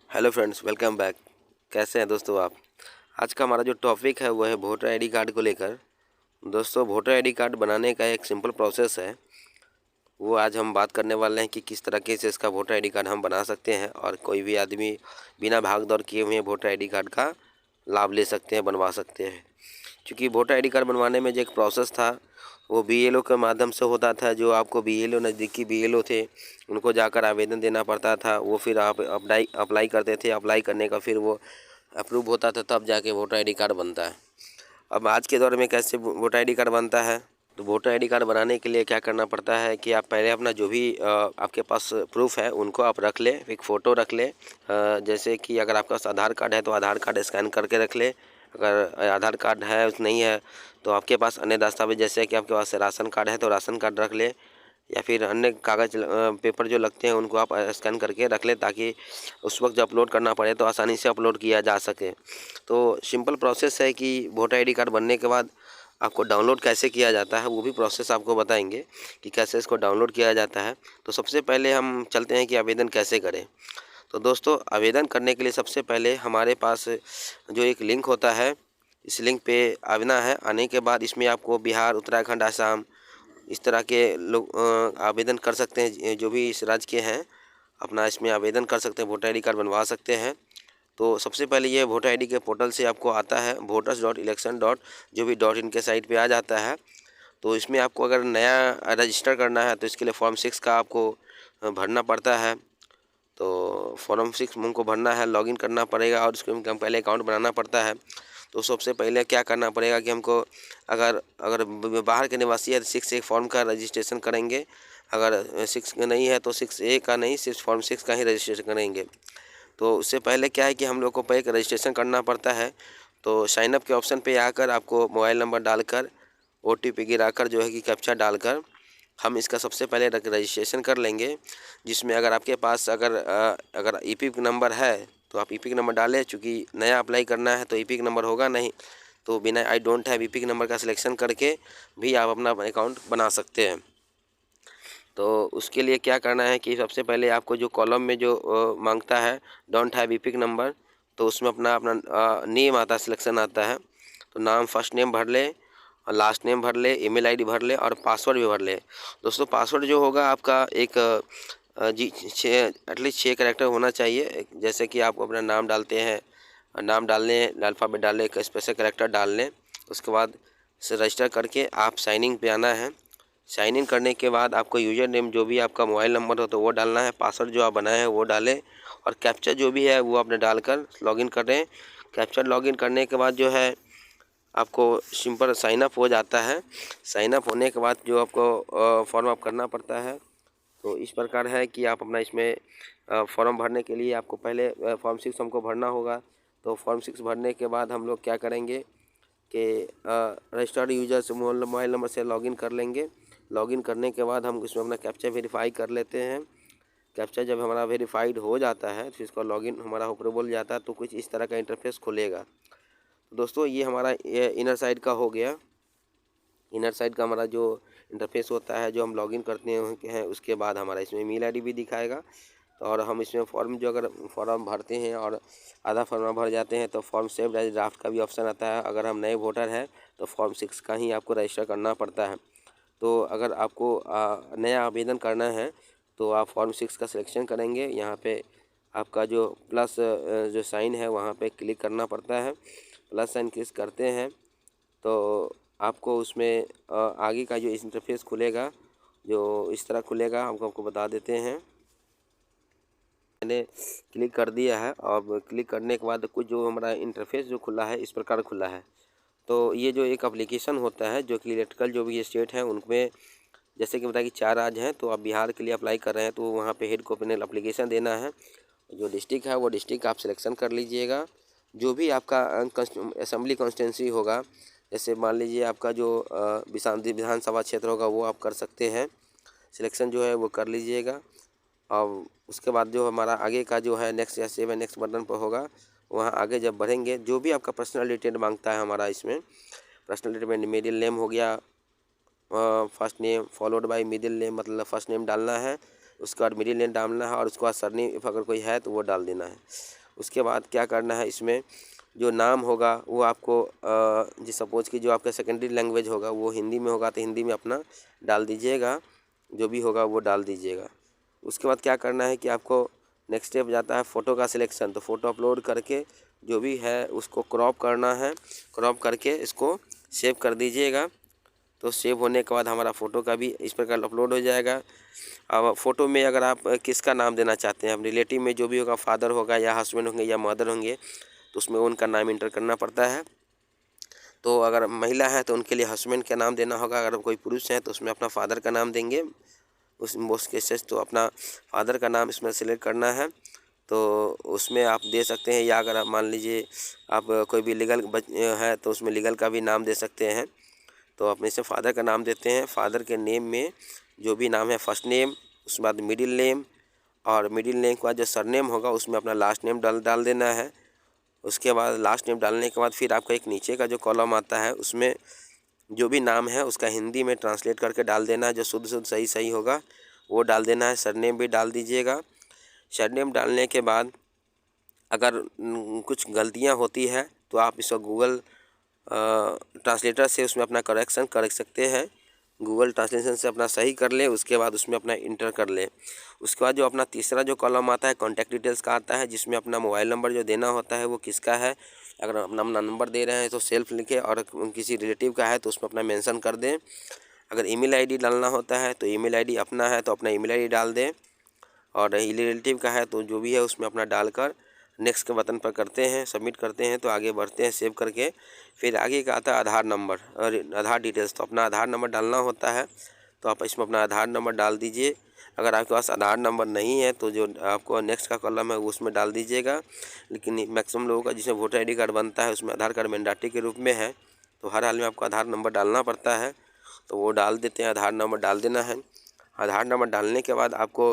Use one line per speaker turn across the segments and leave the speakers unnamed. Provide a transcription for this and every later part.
Hello friends, welcome back. कैसे हैं दोस्तों आप? आज का हमारा जो टॉपिक है वो है वोटर आईडी कार्ड को लेकर। दोस्तों, वोटर आईडी कार्ड बनाने का एक सिंपल प्रोसेस है, वो आज हम बात करने वाले हैं कि किस तरीके से इसका वोटर आईडी कार्ड हम बना सकते हैं और कोई भी आदमी बिना भाग दौड़ किए हुए वोटर आईडी कार्ड का लाभ ले सकते हैं, बनवा सकते हैं। क्योंकि वोटर आईडी कार्ड बनवाने में जो एक प्रोसेस था वो बीएलओ के माध्यम से होता था। जो आपको बीएलओ, नज़दीकी बीएलओ थे, उनको जाकर आवेदन देना पड़ता था। वो फिर आप अप्लाई करते थे। अप्लाई करने का फिर वो अप्रूव होता था, तब जाके वोटर आईडी कार्ड बनता है। अब आज के दौर में कैसे वोटर आईडी कार्ड बनता है? तो वोटर आईडी कार्ड बनाने के लिए क्या करना पड़ता है कि आप पहले अपना जो भी आपके पास प्रूफ है उनको आप रख लें, एक फ़ोटो रख लें। जैसे कि अगर आपके पास आधार कार्ड है तो आधार कार्ड स्कैन करके रख लें। अगर आधार कार्ड है नहीं है तो आपके पास अन्य दस्तावेज, जैसे कि आपके पास राशन कार्ड है तो राशन कार्ड रख लें, या फिर अन्य कागज़ पेपर जो लगते हैं उनको आप स्कैन करके रख लें, ताकि उस वक्त जब अपलोड करना पड़े तो आसानी से अपलोड किया जा सके। तो सिंपल प्रोसेस है कि वोटर आईडी कार्ड बनने के बाद आपको डाउनलोड कैसे किया जाता है वो भी प्रोसेस आपको बताएंगे कि कैसे इसको डाउनलोड किया जाता है। तो सबसे पहले हम चलते हैं कि आवेदन कैसे करें। तो दोस्तों, आवेदन करने के लिए सबसे पहले हमारे पास जो एक लिंक होता है, इस लिंक पे आना है। आने के बाद इसमें आपको बिहार, उत्तराखंड, आसाम, इस तरह के लोग आवेदन कर सकते हैं। जो भी इस राज्य के हैं अपना इसमें आवेदन कर सकते हैं, वोटर आईडी कार्ड बनवा सकते हैं। तो सबसे पहले ये वोटर आईडी के पोर्टल से आपको आता है voters.election. जो भी .in के साइट पे आ जाता है। तो इसमें आपको अगर नया रजिस्टर करना है तो इसके लिए फॉर्म 6 का आपको भरना पड़ता है। तो फॉर्म 6 हमको भरना है, लॉगिन करना पड़ेगा और उसके हम पहले अकाउंट बनाना पड़ता है। तो सबसे पहले क्या करना पड़ेगा कि हमको अगर अगर बाहर के निवासी है तो 6A फॉर्म का रजिस्ट्रेशन करेंगे। अगर 6 नहीं है तो 6A का नहीं, सिर्फ फॉर्म 6 का ही रजिस्ट्रेशन करेंगे। तो उससे पहले क्या है कि हम लोग को पहले रजिस्ट्रेशन करना पड़ता है। तो साइनअप के ऑप्शन पे आकर आपको मोबाइल नंबर डालकर OTP गिराकर जो है कि कैप्चा डालकर हम इसका सबसे पहले रजिस्ट्रेशन कर लेंगे। जिसमें अगर आपके पास अगर ईपिक नंबर है तो आप ईपिक नंबर डालें। चूँकि नया अप्लाई करना है तो ईपिक नंबर होगा नहीं, तो बिना I don't have EPIC number का सिलेक्शन करके भी आप अपना अकाउंट बना सकते हैं। तो उसके लिए क्या करना है कि सबसे पहले आपको जो कॉलम में जो मांगता है डोंट हैव ईपिक नंबर, तो उसमें अपना अपना नेम आता है, सिलेक्शन आता है। तो नाम, फर्स्ट नेम भर ले और लास्ट नेम भर ले, ईमेल आईडी भर ले और पासवर्ड भी भर ले। दोस्तों, पासवर्ड जो होगा आपका एक जी 6 एटलीस्ट 6 कैरेक्टर होना चाहिए। जैसे कि आप अपना नाम डालते हैं, नाम डालने, अल्फ़ाबेट डालने, एक स्पेशल कैरेक्टर डाल लें। उसके बाद से रजिस्टर करके आप साइन इन पे आना है। साइन इन करने के बाद आपको यूज़र नेम जो भी आपका मोबाइल नंबर हो तो वो डालना है, पासवर्ड जो आप बनाए हैं वो डालें और कैप्चा जो भी है वो आपने डालकर लॉगिन करें। कैप्चा लॉगिन करने के बाद जो है आपको सिंपल साइन अप हो जाता है। साइन अप होने के बाद जो आपको फॉर्म अप करना पड़ता है। तो इस प्रकार है कि आप अपना इसमें फॉर्म भरने के लिए आपको पहले फॉर्म 6 हमको भरना होगा। तो फॉर्म 6 भरने के बाद हम लोग क्या करेंगे कि रजिस्टर्ड यूजर से मोबाइल नंबर से लॉगिन कर लेंगे। लॉगिन करने के बाद हम इसमें अपना कैप्चा वेरीफाई कर लेते हैं। कैप्चा जब हमारा वेरीफाइड हो जाता है तो इसका लॉगिन हमारा अप्रूवल जाता है, तो कुछ इस तरह का इंटरफेस खुलेगा। तो दोस्तों, ये हमारा इनर साइड का हो गया। इनर साइड का हमारा जो इंटरफेस होता है, जो हम लॉगिन करते हैं, उसके बाद हमारा इसमें ईमेल आईडी भी दिखाएगा। और हम इसमें फॉर्म जो अगर फॉर्म भरते हैं और आधा फॉर्म भर जाते हैं तो फॉर्म सेव एज ड्राफ्ट का भी ऑप्शन आता है। अगर हम नए वोटर हैं तो फॉर्म 6 का ही आपको रजिस्टर करना पड़ता है। तो अगर आपको नया आवेदन करना है तो आप फॉर्म 6 का सिलेक्शन करेंगे। यहाँ पे आपका जो प्लस जो साइन है वहाँ पे क्लिक करना पड़ता है। प्लस साइन क्लिक करते हैं तो आपको उसमें आगे का जो इंटरफेस खुलेगा, जो इस तरह खुलेगा, हम आपको बता देते हैं। मैंने क्लिक कर दिया है और क्लिक करने के बाद कुछ जो हमारा इंटरफेस जो खुला है इस प्रकार खुला है। तो ये जो एक एप्लीकेशन होता है जो कि इलेक्ट्रिकल जो भी स्टेट हैं उनमें, जैसे कि बताया कि 4 राज्य हैं, तो आप बिहार के लिए अप्लाई कर रहे हैं तो वहाँ पे हेड को अपने एप्लीकेशन देना है। जो डिस्ट्रिक्ट है वो डिस्ट्रिक्ट आप सिलेक्शन कर लीजिएगा। जो भी आपका असेंबली कॉन्स्टिट्यूंसी होगा, जैसे मान लीजिए आपका जो विधानसभा क्षेत्र होगा वो आप कर सकते हैं, सिलेक्शन जो है वो कर लीजिएगा। और उसके बाद जो हमारा आगे का जो है नेक्स्ट या सेव नेक्स्ट बटन पर होगा, वहाँ आगे जब बढ़ेंगे जो भी आपका पर्सनल डिटेल मांगता है हमारा इसमें, पर्सनल डिटेल में मिडिल नेम हो गया, first name followed by middle name, मतलब फर्स्ट नेम डालना है, उसके बाद मिडिल नेम डालना है और उसके बाद सरनेम अगर कोई है तो वो डाल देना है। उसके बाद क्या करना है, इसमें जो नाम होगा वो आपको जी सपोज़ कि जो आपका सेकेंडरी लैंग्वेज होगा वो हिंदी में होगा तो हिंदी में अपना डाल दीजिएगा, जो भी होगा वो डाल दीजिएगा। उसके बाद क्या करना है कि आपको नेक्स्ट स्टेप जाता है फ़ोटो का सिलेक्शन। तो फ़ोटो अपलोड करके जो भी है उसको क्रॉप करना है, क्रॉप करके इसको सेव कर दीजिएगा। तो सेव होने के बाद हमारा फ़ोटो का भी इस प्रकार अपलोड हो जाएगा। अब फ़ोटो में अगर आप किसका नाम देना चाहते हैं, अब रिलेटिव में जो भी होगा, फादर होगा या हस्बैंड होंगे या मदर होंगे, तो उसमें उनका नाम इंटर करना पड़ता है। तो अगर महिला है तो उनके लिए हस्बैंड का नाम देना होगा, अगर कोई पुरुष है तो उसमें अपना फादर का नाम देंगे। उस मोस्ट केसेस तो अपना फादर का नाम इसमें सेलेक्ट करना है। तो उसमें आप दे सकते हैं, या अगर आप मान लीजिए आप कोई भी लीगल है तो उसमें लीगल का भी नाम दे सकते हैं। तो अपने से फादर का नाम देते हैं। फादर के नेम में जो भी नाम है, फर्स्ट नेम, उसके बाद मिडिल नेम, और मिडिल नेम के बाद जो सरनेम होगा उसमें अपना लास्ट नेम डाल देना है। उसके बाद लास्ट नेम डालने के बाद फिर आपका एक नीचे का जो कॉलम आता है उसमें जो भी नाम है उसका हिंदी में ट्रांसलेट करके डाल देना है, जो शुद्ध सही होगा वो डाल देना है। सरनेम भी डाल दीजिएगा। सरनेम डालने के बाद अगर कुछ गलतियां होती है तो आप इसको गूगल ट्रांसलेटर से उसमें अपना करेक्शन कर सकते हैं। गूगल ट्रांसलेशन से अपना सही कर ले, उसके बाद उसमें अपना इंटर कर ले। उसके बाद जो अपना तीसरा जो कॉलम आता है कॉन्टैक्ट डिटेल्स का आता है, जिसमें अपना मोबाइल नंबर जो देना होता है वो किसका है। अगर अपना नंबर दे रहे हैं तो सेल्फ लिखे, और किसी रिलेटिव का है तो उसमें अपना मेंशन कर दें। अगर ईमेल आईडी डालना होता है तो ईमेल आईडी अपना है तो अपना ईमेल आईडी डाल दें, और रिलेटिव का है तो जो भी है उसमें अपना डालकर नेक्स्ट के बटन पर करते हैं, सबमिट करते हैं। तो आगे बढ़ते हैं सेव करके। फिर आगे का आता है आधार नंबर और आधार डिटेल्स। तो अपना आधार नंबर डालना होता है, तो आप इसमें अपना आधार नंबर डाल दीजिए। अगर आपके पास आधार नंबर नहीं है तो जो आपको नेक्स्ट का कॉलम है वो उसमें डाल दीजिएगा। लेकिन मैक्सिमम लोगों का जिसमें वोटर आईडी कार्ड बनता है उसमें आधार कार्ड मैंडेटरी के रूप में है, तो हर हाल में आपको आधार नंबर डालना पड़ता है, तो वो डाल देते हैं। आधार नंबर डाल देना है। आधार नंबर डालने के बाद आपको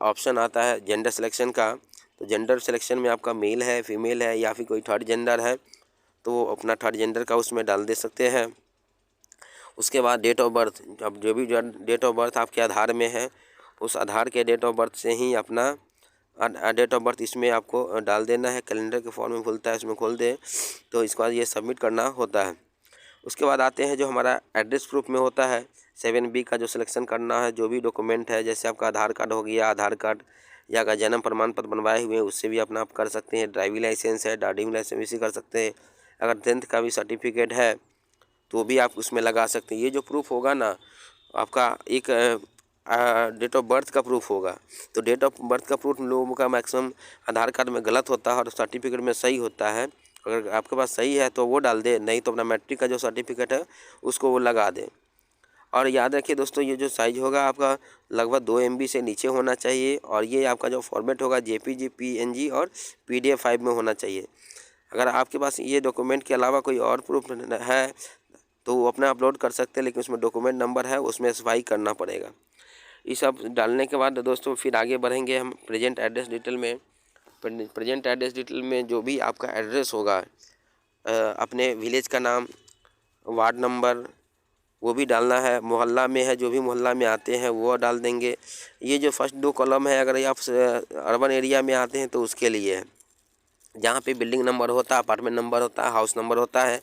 ऑप्शन आता है जेंडर सिलेक्शन का। तो जेंडर सिलेक्शन में आपका मेल है, फीमेल है, या फिर कोई थर्ड जेंडर है तो वो अपना थर्ड जेंडर का उसमें डाल दे सकते हैं। उसके बाद डेट ऑफ बर्थ, अब जो भी डेट ऑफ बर्थ आपके आधार में है उस आधार के डेट ऑफ बर्थ से ही अपना डेट ऑफ बर्थ इसमें आपको डाल देना है। कैलेंडर के फॉर्म में खुलता है, इसमें खोल दे तो इसके बाद ये सबमिट करना होता है। उसके बाद आते हैं जो हमारा एड्रेस प्रूफ में होता है 7B का जो सिलेक्शन करना है। जो भी डॉक्यूमेंट है, जैसे आपका आधार कार्ड हो गया, आधार कार्ड या अगर जन्म प्रमाण पत्र बनवाए हुए हैं उससे भी अपना आप कर सकते हैं। ड्राइविंग लाइसेंस है, ड्राइविंग लाइसेंस भी कर सकते हैं। अगर 10th का भी सर्टिफिकेट है तो भी आप उसमें लगा सकते हैं। ये जो प्रूफ होगा ना आपका एक डेट ऑफ बर्थ का प्रूफ होगा। तो डेट ऑफ बर्थ का प्रूफ लोगों का मैक्सिमम आधार कार्ड में गलत होता है और सर्टिफिकेट में सही होता है। अगर आपके पास सही है तो वो डाल दे, नहीं तो अपना मैट्रिक का जो सर्टिफिकेट है उसको वो लगा दे। और याद रखिए दोस्तों, ये जो साइज़ होगा आपका लगभग 2 MB से नीचे होना चाहिए, और ये आपका जो फॉर्मेट होगा JPG, PNG और PDF 5 में होना चाहिए। अगर आपके पास ये डॉक्यूमेंट के अलावा कोई और प्रूफ है तो वो अपना अपलोड कर सकते हैं, लेकिन उसमें डॉक्यूमेंट नंबर है उसमें स्पाई करना पड़ेगा। ये सब डालने के बाद दोस्तों फिर आगे बढ़ेंगे हम प्रेजेंट एड्रेस डिटेल में। प्रेजेंट एड्रेस डिटेल में जो भी आपका एड्रेस होगा, अपने विलेज का नाम, वार्ड नंबर वो भी डालना है। मोहल्ला में है, जो भी मोहल्ला में आते हैं वो डाल देंगे। ये जो फर्स्ट 2 कॉलम है अगर आप अर्बन एरिया में आते हैं तो उसके लिए है। जहाँ पे बिल्डिंग नंबर होता है, अपार्टमेंट नंबर होता है, हाउस नंबर होता है।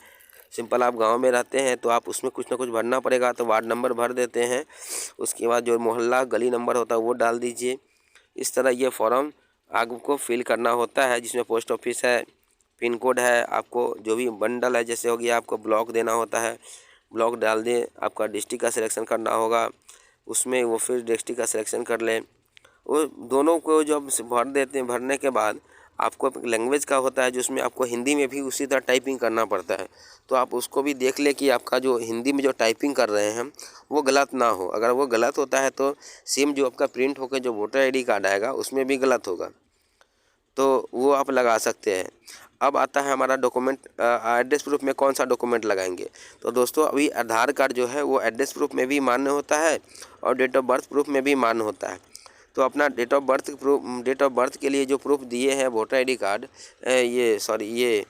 सिंपल आप गांव में रहते हैं तो आप उसमें कुछ ना कुछ भरना पड़ेगा, तो वार्ड नंबर भर देते हैं। उसके बाद जो मोहल्ला गली नंबर होता है वो डाल दीजिए। इस तरह ये फॉर्म आपको फिल करना होता है, जिसमें पोस्ट ऑफिस है, पिन कोड है, आपको जो भी बंडल है, जैसे हो गया आपको ब्लॉक देना होता है, ब्लॉक डाल दें। आपका डिस्ट्रिक्ट का सिलेक्शन करना होगा, उसमें वो फिर डिस्ट्रिक्ट का सिलेक्शन कर लें। वो दोनों को जब भर देते हैं, भरने के बाद आपको लैंग्वेज का होता है जिसमें आपको हिंदी में भी उसी तरह टाइपिंग करना पड़ता है। तो आप उसको भी देख ले कि आपका जो हिंदी में जो टाइपिंग कर रहे हैं वो गलत ना हो। अगर वो गलत होता है तो सेम जो आपका प्रिंट होकर जो वोटर आईडी कार्ड आएगा उसमें भी गलत होगा, तो वो आप लगा सकते हैं। अब आता है हमारा डॉक्यूमेंट, एड्रेस प्रूफ में कौन सा डॉक्यूमेंट लगाएंगे। तो दोस्तों अभी आधार कार्ड जो है वो एड्रेस प्रूफ में भी मान्य होता है और डेट ऑफ बर्थ प्रूफ में भी मान्य होता है। तो अपना डेट ऑफ बर्थ के लिए जो प्रूफ दिए हैं वोटर आईडी कार्ड, ये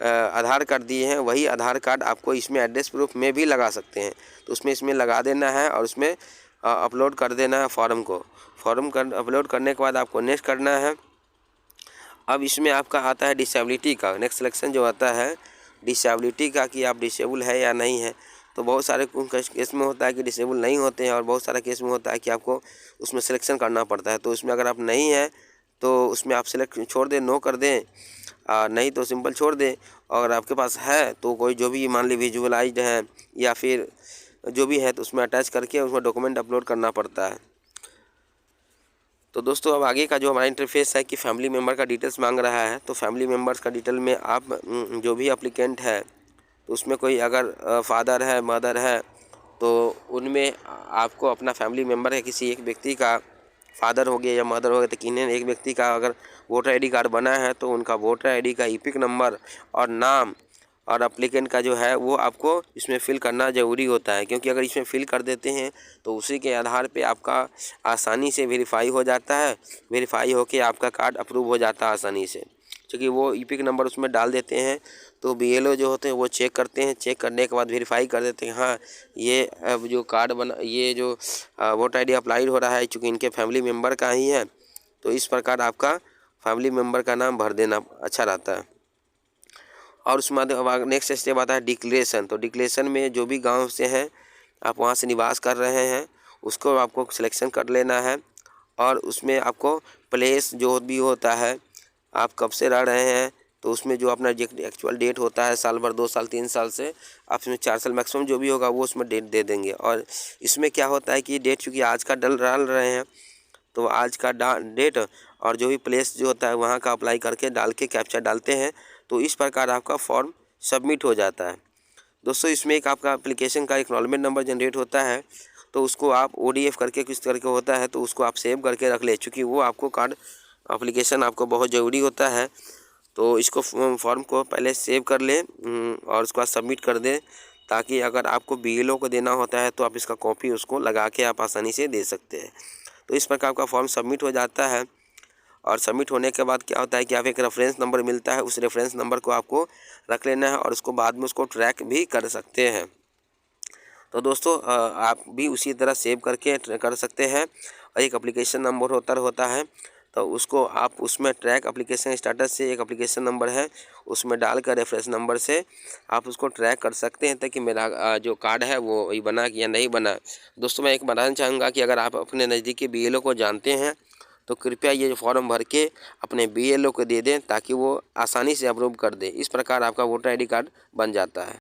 आधार कार्ड दिए हैं, वही आधार कार्ड आपको इसमें एड्रेस प्रूफ में भी लगा सकते हैं। तो इसमें लगा देना है और उसमें अपलोड कर देना है फॉर्म को। अपलोड करने के बाद आपको नेक्स्ट करना है। अब इसमें आपका आता है डिसेबिलिटी का नेक्स्ट सिलेक्शन जो आता है डिसेबिलिटी का, कि आप डिसेबल है या नहीं है। तो बहुत सारे केस में होता है कि डिसेबल नहीं होते हैं, और बहुत सारा केस में होता है कि आपको उसमें सिलेक्शन करना पड़ता है। तो उसमें अगर आप नहीं हैं तो उसमें आप सिलेक्ट छोड़ दें, नो कर दें, नहीं तो सिंपल छोड़ दें। और आपके पास है तो कोई जो भी मान ली विजुअलाइज्ड है या फिर जो भी है तो उसमें अटैच करके उसमें डॉक्यूमेंट अपलोड करना पड़ता है। तो दोस्तों अब आगे का जो हमारा इंटरफेस है कि फैमिली मेम्बर का डिटेल्स मांग रहा है। तो फैमिली मेम्बर्स का डिटेल में आप जो भी एप्लीकेंट है तो उसमें कोई अगर फादर है, मदर है, तो उनमें आपको अपना फैमिली मेम्बर है किसी एक व्यक्ति का, फादर हो गया या मदर हो गया, तो किन्हीं एक व्यक्ति का अगर वोटर आईडी कार्ड बना है तो उनका वोटर आईडी का ईपिक नंबर और नाम और एप्लीकेंट का जो है वो आपको इसमें फ़िल करना ज़रूरी होता है। क्योंकि अगर इसमें फ़िल कर देते हैं तो उसी के आधार पे आपका आसानी से वेरीफाई हो जाता है, वेरीफाई होके आपका कार्ड अप्रूव हो जाता है आसानी से। क्योंकि वो ईपिक नंबर उसमें डाल देते हैं तो बीएलओ जो होते हैं वो चेक करते हैं, चेक करने के बाद वेरीफाई कर देते हैं हाँ ये अब जो कार्ड बना, ये जो वोटर आईडी अप्लाइड हो रहा है चूँकि इनके फैमिली मेम्बर का ही है, तो इस प्रकार आपका फैमिली मेम्बर का नाम भर देना अच्छा रहता है। और उसके बाद नेक्स्ट स्टेप आता है डिक्लेरेशन। तो डिक्लेरेशन में जो भी गांव से हैं आप वहां से निवास कर रहे हैं उसको आपको सिलेक्शन कर लेना है। और उसमें आपको प्लेस जो भी होता है, आप कब से रह रहे हैं, तो उसमें जो अपना एक्चुअल डेट होता है साल भर, 2 साल 3 साल से आप इसमें 4 साल मैक्सिमम जो भी होगा वो उसमें डेट दे देंगे। और इसमें क्या होता है कि डेट चूँकि आज का डाल रहे हैं तो आज का डेट और जो भी प्लेस जो होता है वहाँ का अप्लाई करके डाल के कैप्चा डालते हैं तो इस प्रकार आपका फॉर्म सबमिट हो जाता है। दोस्तों इसमें एक आपका एप्लीकेशन का एक्नॉलेजमेंट नंबर जनरेट होता है, तो उसको आप ODF करके किस तरह का होता है तो उसको आप सेव करके रख ले, चूँकि वो आपको कार्ड एप्लीकेशन आपको बहुत ज़रूरी होता है। तो इसको फॉर्म को पहले सेव कर लें और उसके बाद सबमिट कर दें, ताकि अगर आपको BLO को देना होता है तो आप इसका कॉपी उसको लगा के आप आसानी से दे सकते हैं। तो इस प्रकार आपका फॉर्म सबमिट हो जाता है। और सबमिट होने के बाद क्या होता है कि आप एक रेफरेंस नंबर मिलता है, उस रेफरेंस नंबर को आपको रख लेना है और उसको बाद में उसको ट्रैक भी कर सकते हैं। तो दोस्तों आप भी उसी तरह सेव करके कर सकते हैं। और एक एप्लीकेशन नंबर होता है तो उसको आप उसमें ट्रैक एप्लीकेशन स्टेटस से एक एप्लीकेशन नंबर है उसमें डालकर रेफरेंस नंबर से आप उसको ट्रैक कर सकते हैं ताकि मेरा जो कार्ड है वो वही बना या नहीं बना। दोस्तों मैं एक बताना चाहूँगा कि अगर आप अपने नज़दीकी BLO को जानते हैं तो कृपया ये फॉर्म भर के अपने BLO को दे दें ताकि वो आसानी से अप्रूव कर दे। इस प्रकार आपका वोटर आईडी कार्ड बन जाता है।